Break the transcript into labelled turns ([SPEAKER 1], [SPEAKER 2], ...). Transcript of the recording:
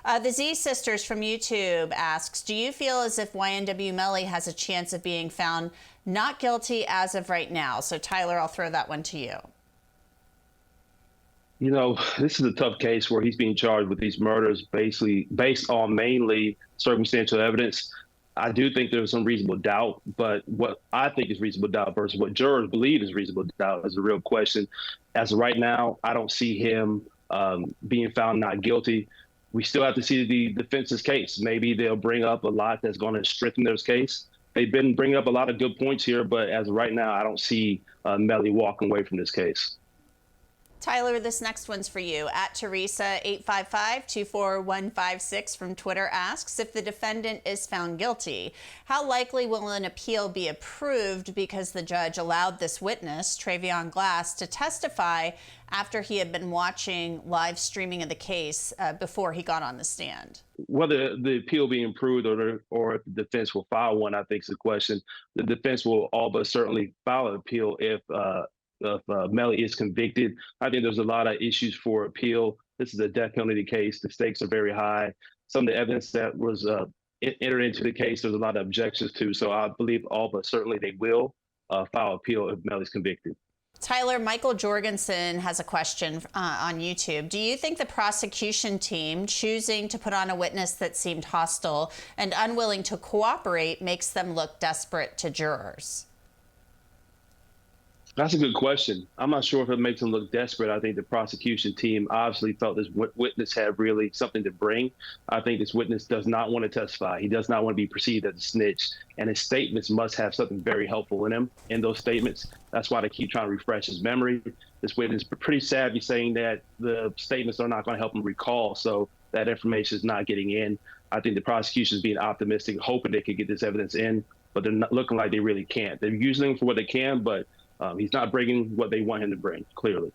[SPEAKER 1] The Z Sisters from YouTube asks, do you feel as if YNW Melly has a chance of being found not guilty as of right now? So Tyler, I'll throw that one to you.
[SPEAKER 2] You know, this is a tough case where he's being charged with these murders basically based on mainly circumstantial evidence. I do think there's some reasonable doubt, but what I think is reasonable doubt versus what jurors believe is reasonable doubt is a real question. As of right now, I don't see him being found not guilty. We still have to see the defense's case. Maybe they'll bring up a lot that's going to strengthen their case. They've been bringing up a lot of good points here, but as of right now, I don't see Melly walking away from this case.
[SPEAKER 1] Tyler, this next one's for you. At Teresa855-24156 from Twitter asks, if the defendant is found guilty, how likely will an appeal be approved because the judge allowed this witness, Travion Glass, to testify after he had been watching live streaming of the case before he got on the stand?
[SPEAKER 2] Whether the appeal being approved or if the defense will file one, I think is the question. The defense will all but certainly file an appeal if Melly is convicted. I think there's a lot of issues for appeal. This is a death penalty case. The stakes are very high. Some of the evidence that was entered into the case, there's a lot of objections to. So I believe all but certainly they will file appeal if Melly's convicted.
[SPEAKER 1] Tyler, Michael Jorgensen has a question on YouTube. Do you think the prosecution team choosing to put on a witness that seemed hostile and unwilling to cooperate makes them look desperate to jurors?
[SPEAKER 2] That's a good question. I'm not sure if it makes them look desperate. I think the prosecution team obviously felt this witness had really something to bring. I think this witness does not want to testify. He does not want to be perceived as a snitch. And his statements must have something very helpful in him in those statements. That's why they keep trying to refresh his memory. This witness is pretty savvy saying that the statements are not going to help him recall. So that information is not getting in. I think the prosecution is being optimistic, hoping they could get this evidence in, but they're not looking like they really can't. They're using him for what they can, but he's not bringing what they want him to bring, clearly.